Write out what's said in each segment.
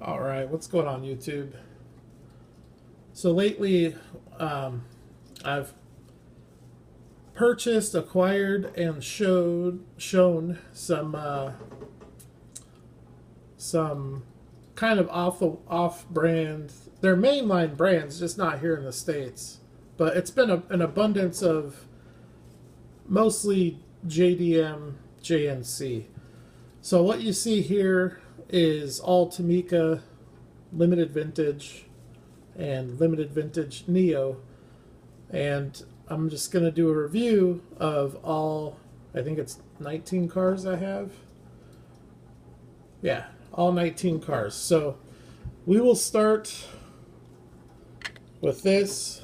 All right, what's going on YouTube? So lately, I've purchased, acquired, and shown some kind of off brand. They're mainline brands, just not here in the States. But it's been an abundance of mostly JDM, JNC. So what you see here is all Tomica limited vintage and limited vintage Neo, and I'm just going to do a review of all, I think it's 19 cars I have. Yeah, all 19 cars. So we will start with this.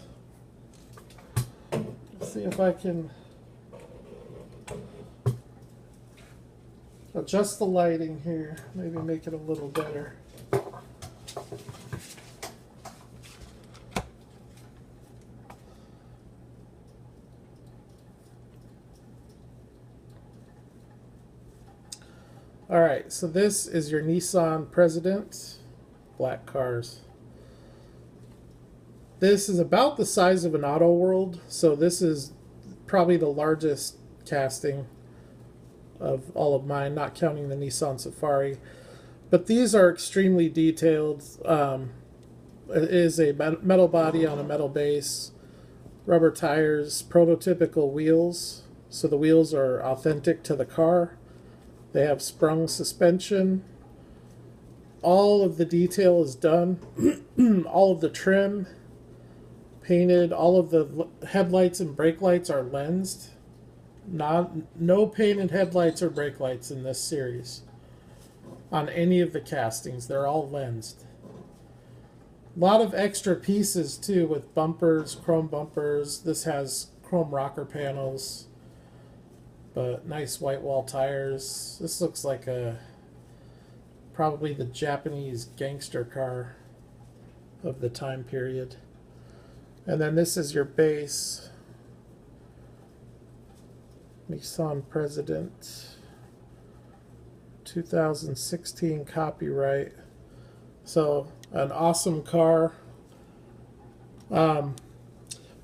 Let's see if I can adjust the lighting here, maybe make it a little better. Alright, so this is your Nissan President, black cars. This is about the size of an Auto World, so this is probably the largest casting of all of mine, not counting the Nissan Safari. But these are extremely detailed. It is a metal body on a metal base, rubber tires, prototypical wheels, so the wheels are authentic to the car. They have sprung suspension. All of the detail is done. All of the trim painted. All of the headlights and brake lights are lensed. No painted headlights or brake lights in this series. On any of the castings, they're all lensed. A lot of extra pieces too, with bumpers, chrome bumpers. This has chrome rocker panels. But nice white wall tires. This looks like probably the Japanese gangster car of the time period. And then this is your base Nissan President 2016 copyright. So an awesome car.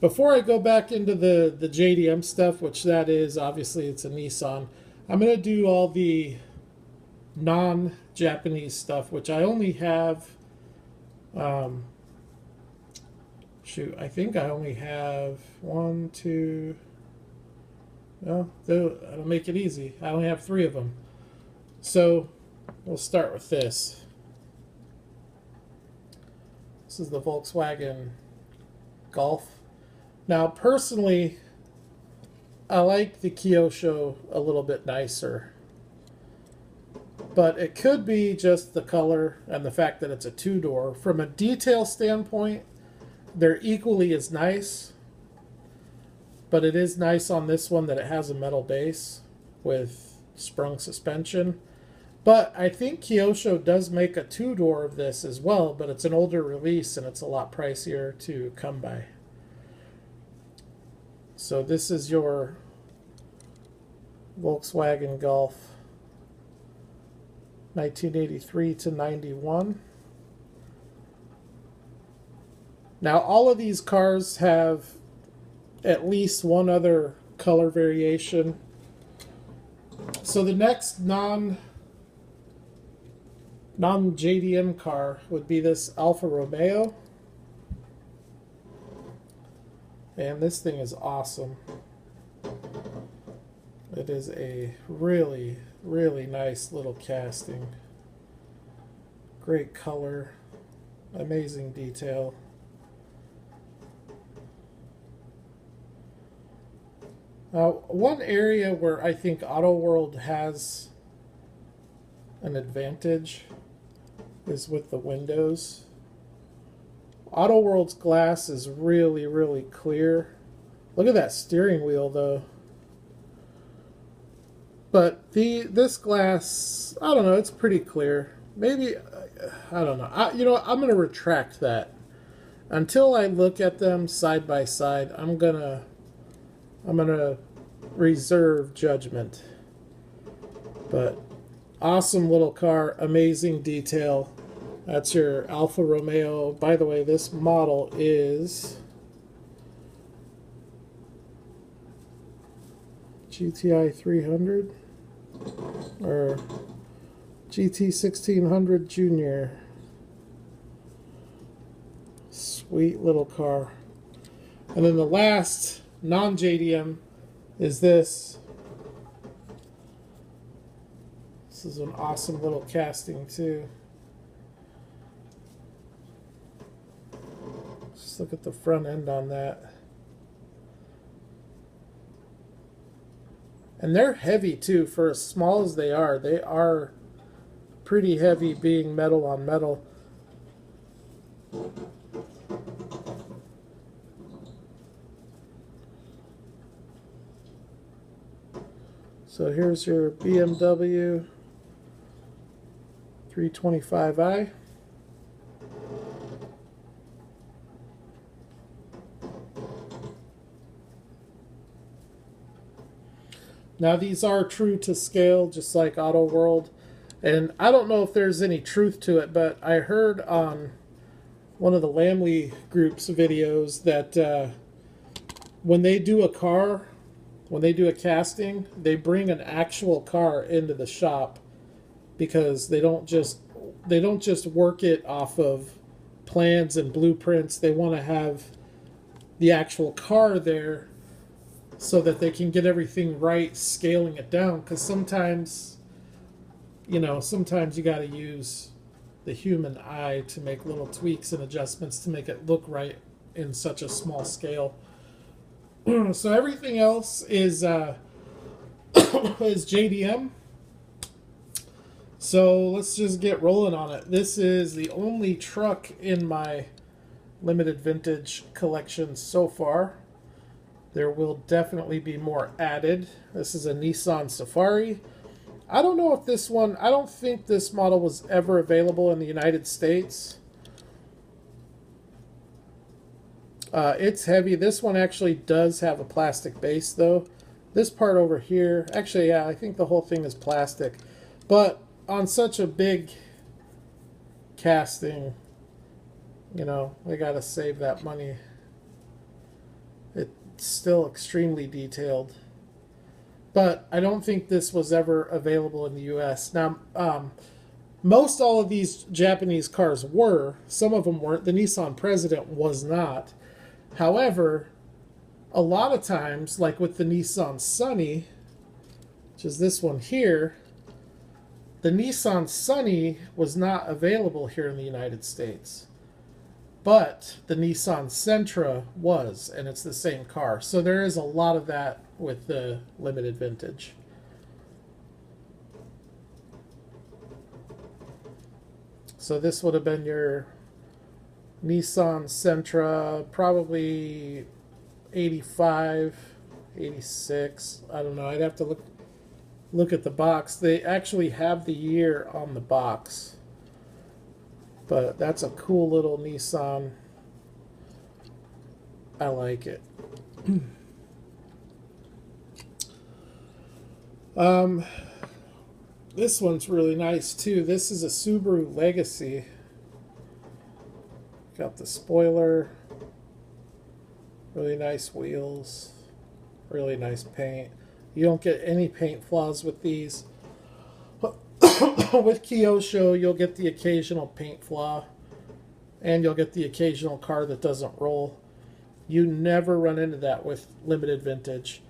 Before I go back into the JDM stuff, which that is, obviously it's a Nissan, I'm going to do all the non-Japanese stuff, which I only have, shoot, I think I only have one, two, no, that'll make it easy. I only have 3 of them. So we'll start with this. This is the Volkswagen Golf. Now, personally, I like the Kyosho a little bit nicer. But it could be just the color and the fact that it's a 2-door. From a detail standpoint, they're equally as nice. But it is nice on this one that it has a metal base with sprung suspension. But I think Kyosho does make a 2-door of this as well, but it's an older release and it's a lot pricier to come by. So this is your Volkswagen Golf 1983 to 91. Now all of these cars have at least one other color variation. So the next non-JDM car would be this Alfa Romeo. And this thing is awesome. It is a really, really nice little casting. Great color. Amazing detail. Now, one area where I think Auto World has an advantage is with the windows. Auto World's glass is really, really clear. Look at that steering wheel, though. But this glass, I don't know, it's pretty clear. Maybe, I don't know. You know, I'm going to retract that. Until I look at them side by side, I'm gonna reserve judgment. But awesome little car, amazing detail. That's your Alfa Romeo. By the way, this model is GTI 300 or GT 1600 Junior. Sweet little car. And then the last non-JDM is this. This is an awesome little casting too. Just look at the front end on that. And they're heavy too, for as small as they are. They are pretty heavy, being metal on metal. So here's your BMW 325i. Now these are true to scale, just like Auto World. And I don't know if there's any truth to it, but I heard on one of the Lamley Group's videos that when they do a car, when they do a casting, they bring an actual car into the shop, because they don't just work it off of plans and blueprints. They want to have the actual car there so that they can get everything right, scaling it down. Because sometimes, you know, sometimes you got to use the human eye to make little tweaks and adjustments to make it look right in such a small scale. So everything else is is JDM. So let's just get rolling on it. This is the only truck in my limited vintage collection so far. There will definitely be more added. This is a Nissan Safari. I don't know if this one, I don't think this model was ever available in the United States. It's heavy. This one actually does have a plastic base though. This part over here, actually, yeah, I think the whole thing is plastic. But on such a big casting, you know, we gotta save that money. It's still extremely detailed. But I don't think this was ever available in the US. Now, most all of these Japanese cars were. Some of them weren't. The Nissan President was not. However, a lot of times, like with the Nissan Sunny, which is this one here, the Nissan Sunny was not available here in the United States. But the Nissan Sentra was, and it's the same car. So there is a lot of that with the limited vintage. So this would have been your Nissan Sentra, probably 85, 86. I don't know. I'd have to look at the box. They actually have the year on the box. But that's a cool little Nissan. I like it. This one's really nice too. This is a Subaru Legacy. Got the spoiler. Really nice wheels. Really nice paint. You don't get any paint flaws with these. With Kyosho, you'll get the occasional paint flaw, and you'll get the occasional car that doesn't roll. You never run into that with limited vintage.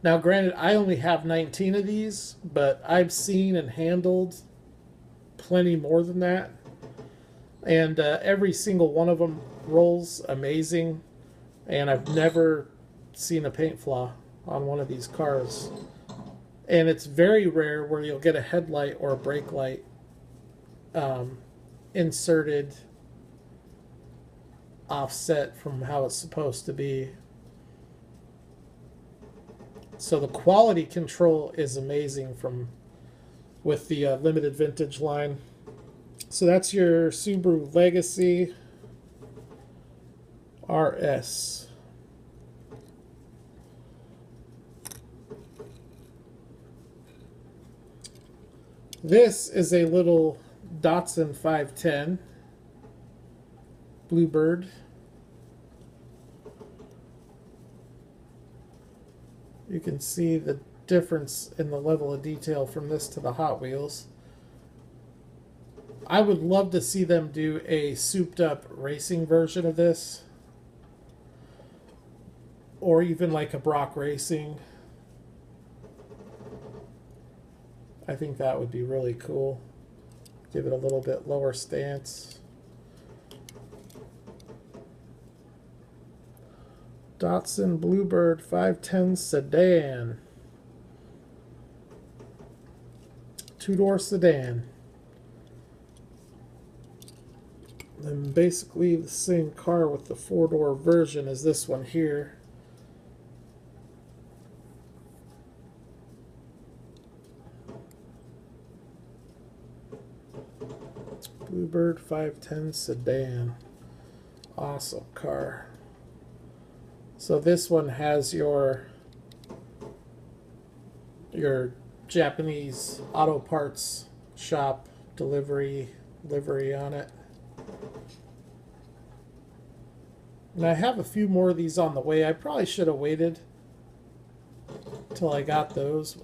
Now, granted, I only have 19 of these, but I've seen and handled plenty more than that. And every single one of them rolls amazing, and I've never seen a paint flaw on one of these cars. And it's very rare where you'll get a headlight or a brake light inserted offset from how it's supposed to be. So the quality control is amazing with the limited vintage line. So that's your Subaru Legacy RS. This is a little Datsun 510. Bluebird. You can see the difference in the level of detail from this to the Hot Wheels. I would love to see them do a souped up racing version of this. Or even like a Brock Racing. I think that would be really cool. Give it a little bit lower stance. Datsun Bluebird 510 Sedan. Two-door sedan. And basically the same car with the four-door version as this one here. Bluebird 510 Sedan. Awesome car. So this one has your Japanese auto parts shop livery on it. And I have a few more of these on the way. I probably should have waited till I got those.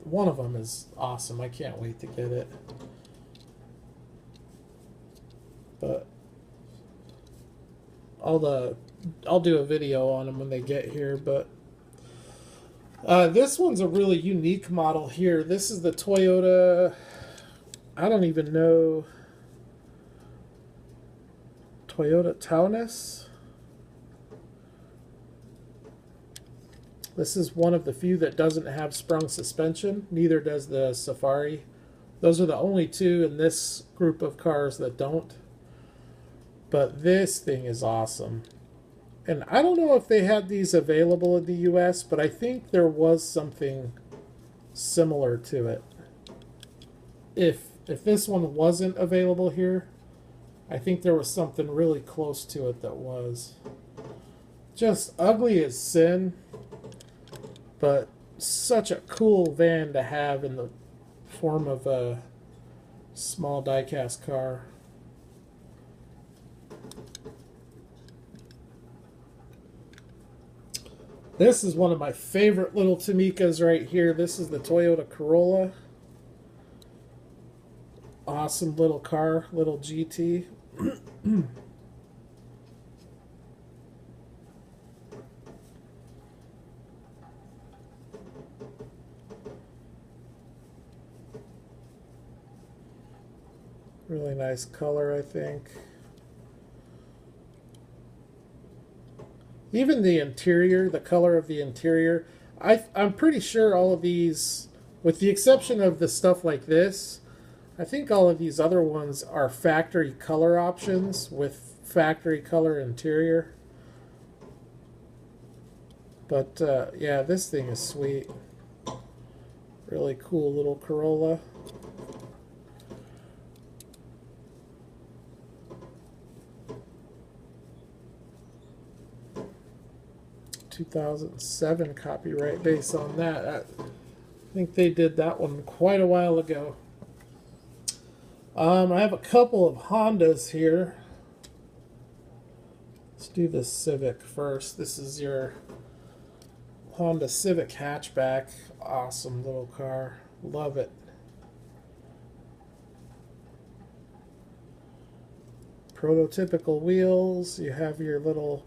One of them is awesome. I can't wait to get it. But I'll do a video on them when they get here. But this one's a really unique model here. This is the Toyota, I don't even know, Toyota Taunus. This is one of the few that doesn't have sprung suspension. Neither does the Safari. Those are the only two in this group of cars that don't. But this thing is awesome. And I don't know if they had these available in the US, but I think there was something similar to it. If this one wasn't available here, I think there was something really close to it that was. Just ugly as sin, but such a cool van to have in the form of a small diecast car. This is one of my favorite little Tomicas right here. This is the Toyota Corolla. Awesome little car, little GT. Really nice color, I think. Even the interior, the color of the interior, I'm pretty sure all of these, with the exception of the stuff like this, I think all of these other ones are factory color options with factory color interior. But yeah, this thing is sweet. Really cool little Corolla. (2007) copyright base on that. I think they did that one quite a while ago. I have a couple of Hondas here. Let's do the Civic first. This is your Honda Civic hatchback. Awesome little car. Love it. Prototypical wheels. You have your little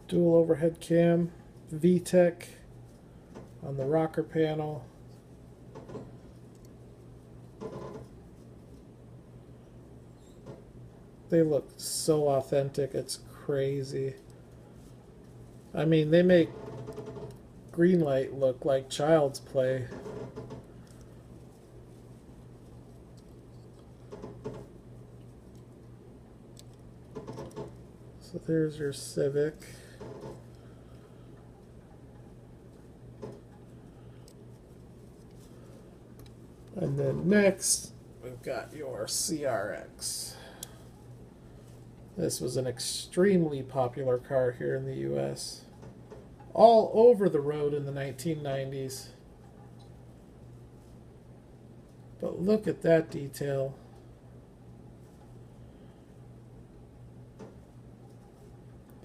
dual overhead cam, VTEC on the rocker panel. They look so authentic, it's crazy. I mean, they make Greenlight look like child's play. So there's your Civic. And then next, we've got your CRX. This was an extremely popular car here in the US. All over the road in the 1990s. But look at that detail.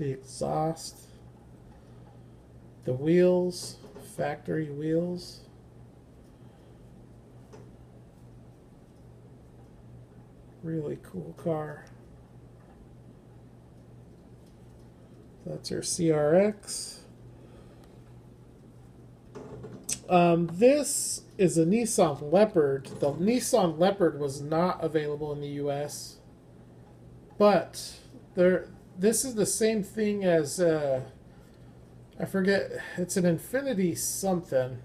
The exhaust, the wheels, factory wheels. Really cool car. That's your CRX. This is a Nissan Leopard. The Nissan Leopard was not available in the US, but this is the same thing as I forget. It's an Infinity something,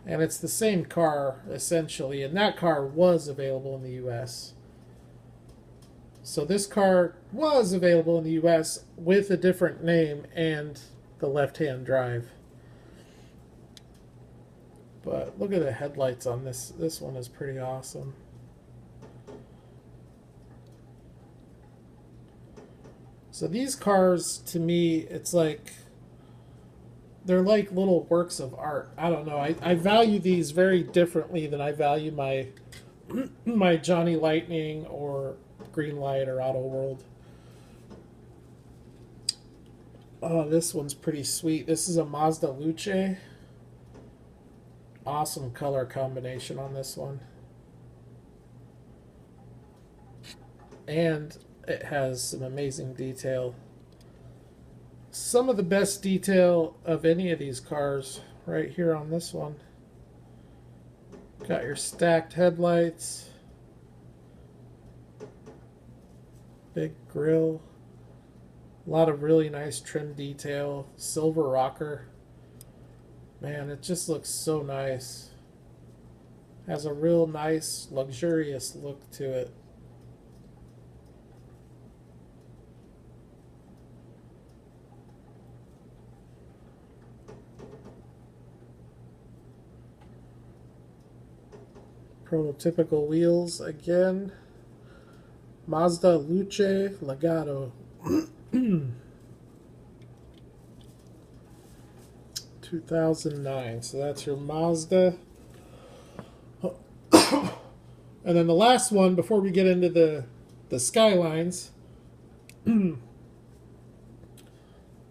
and it's the same car essentially. And that car was available in the US. So this car was available in the US with a different name and the left-hand drive. But look at the headlights on this. This one is pretty awesome. So these cars, to me, it's like they're like little works of art. I don't know. I value these very differently than I value my my Johnny Lightning or Greenlight or Auto World. Oh, this one's pretty sweet. This is a Mazda Luce. Awesome color combination on this one. And it has some amazing detail. Some of the best detail of any of these cars right here on this one. Got your stacked headlights. Big grille. A lot of really nice trim detail. Silver rocker. Man, it just looks so nice. Has a real nice, luxurious look to it. Prototypical wheels again. Mazda Luce Legato. 2009. So that's your Mazda. And then the last one before we get into the Skylines. One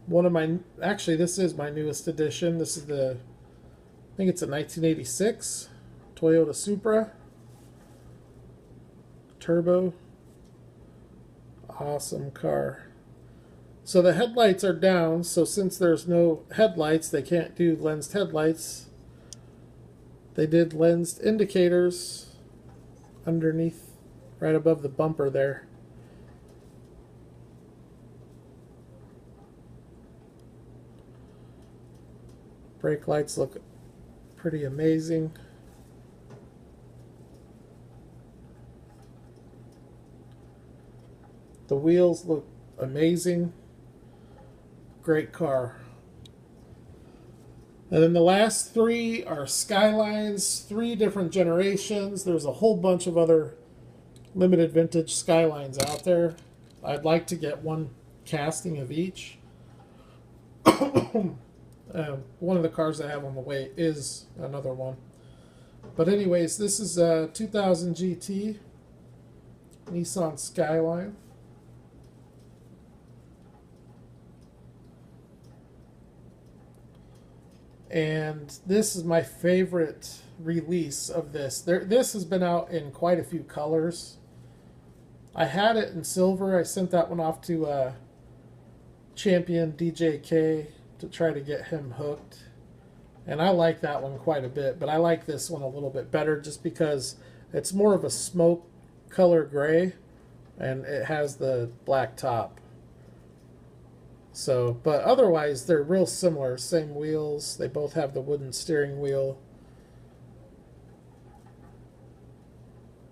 of my, actually this is my newest edition. This is the, I think it's a 1986 Toyota Supra. Turbo. Awesome car. So the headlights are down, so since there's no headlights, they can't do lensed headlights. They did lensed indicators underneath, right above the bumper there. Brake lights look pretty amazing. The wheels look amazing. Great car. And then the last three are Skylines, 3 different generations. There's a whole bunch of other limited vintage Skylines out there. I'd like to get one casting of each. One of the cars I have on the way is another one. But anyways, this is a 2000 GT Nissan Skyline. And this is my favorite release of this. This has been out in quite a few colors. I had it in silver. I sent that one off to Champion DJK to try to get him hooked. And I like that one quite a bit, but I like this one a little bit better just because it's more of a smoke color gray and it has the black top. So, but otherwise they're real similar. Same wheels. They both have the wooden steering wheel.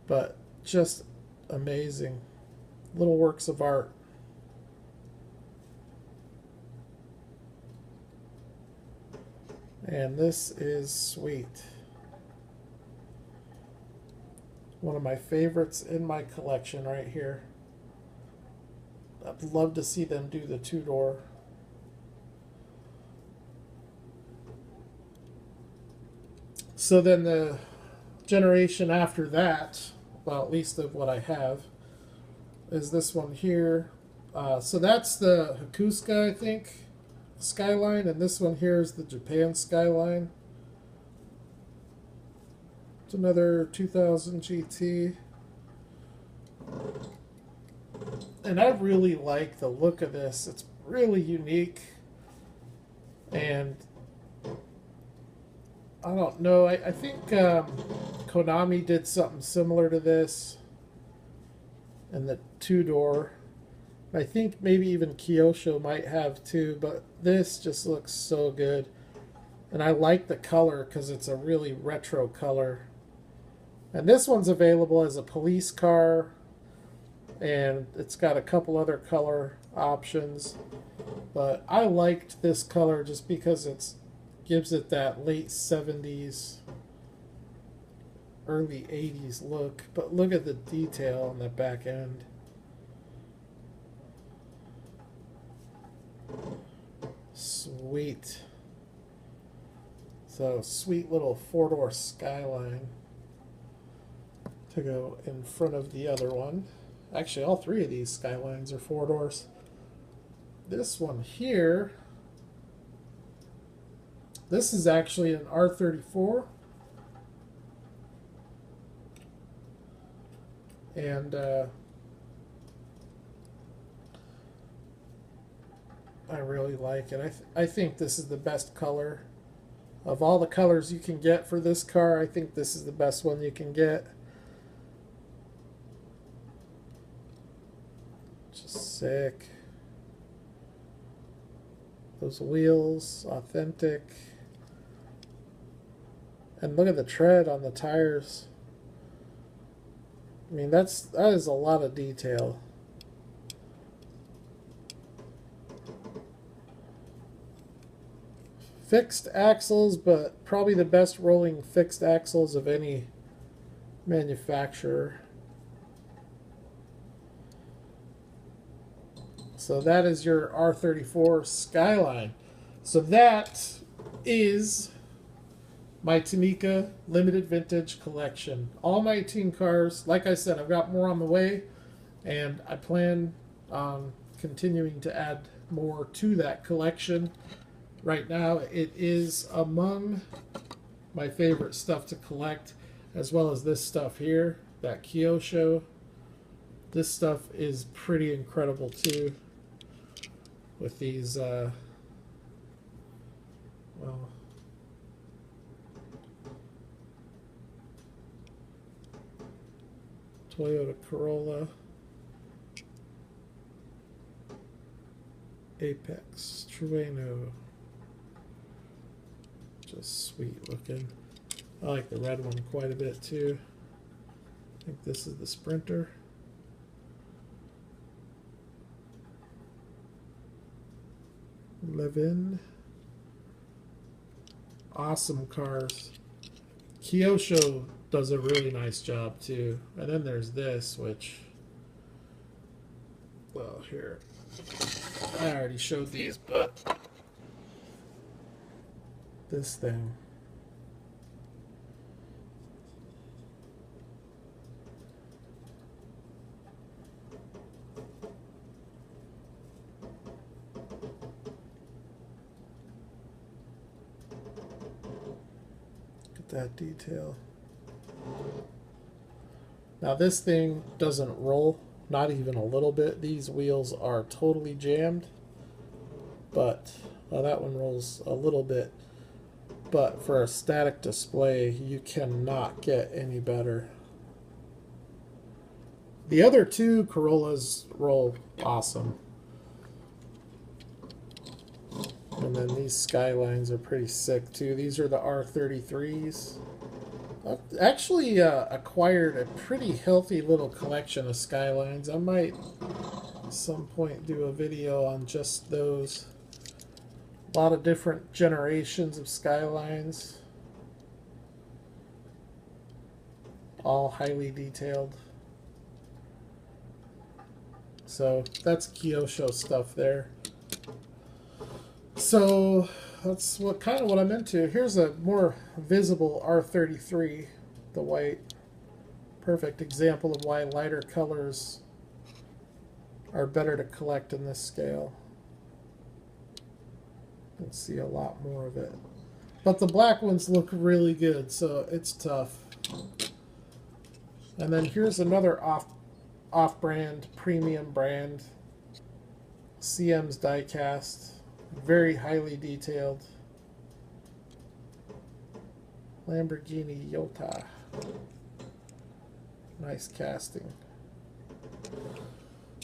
But just amazing. Little works of art. And this is sweet. One of my favorites in my collection right here. I'd love to see them do the 2-door. So then the generation after that, well, at least of what I have, is this one here. So that's the Hakuska, I think, Skyline, and this one here is the Japan Skyline. It's another 2000 GT. And I really like the look of this. It's really unique. And I don't know, I think Konami did something similar to this in the two-door. I think maybe even Kyosho might have too, but this just looks so good. And I like the color because it's a really retro color. And this one's available as a police car, and it's got a couple other color options. But I liked this color just because it gives it that late 70s, early 80s look. But look at the detail on the back end. Sweet. So, sweet little four-door Skyline to go in front of the other one. Actually, all three of these Skylines are four doors. This one here, this is actually an R34. And I really like it. I think this is the best color. Of all the colors you can get for this car, I think this is the best one you can get. Just sick. Those wheels, authentic. And look at the tread on the tires. I mean, that is a lot of detail. Fixed axles, but probably the best rolling fixed axles of any manufacturer. So that is your R34 Skyline. So that is my Tomica Limited Vintage Collection. All 19 cars. Like I said, I've got more on the way, and I plan on continuing to add more to that collection. Right now, it is among my favorite stuff to collect, as well as this stuff here, that Kyosho. This stuff is pretty incredible too, with these, well, Toyota Corolla, Apex, Trueno. Just sweet looking. I like the red one quite a bit too. I think this is the Sprinter. Levin. Awesome cars. Kyosho does a really nice job too. And then there's this, which, well, here, I already showed these, but this thing. Look at that detail. Now this thing doesn't roll, not even a little bit. These wheels are totally jammed, but well, that one rolls a little bit. But for a static display, you cannot get any better. The other two Corollas roll awesome. And then these Skylines are pretty sick too. These are the R33s. I've actually acquired a pretty healthy little collection of Skylines. I might at some point do a video on just those. A lot of different generations of Skylines. All highly detailed. So that's Kyosho stuff there. So that's what I'm into. Here's a more visible R33, the white. Perfect example of why lighter colors are better to collect in this scale. You can see a lot more of it. But the black ones look really good, so it's tough. And then here's another off-brand, premium brand. CM's diecast. Very highly detailed. Lamborghini Yota. Nice casting.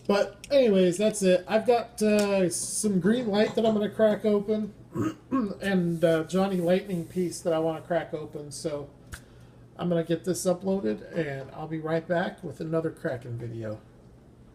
But anyways, that's it. I've got some green light that I'm going to crack open. And Johnny Lightning piece that I want to crack open. So I'm going to get this uploaded, and I'll be right back with another cracking video.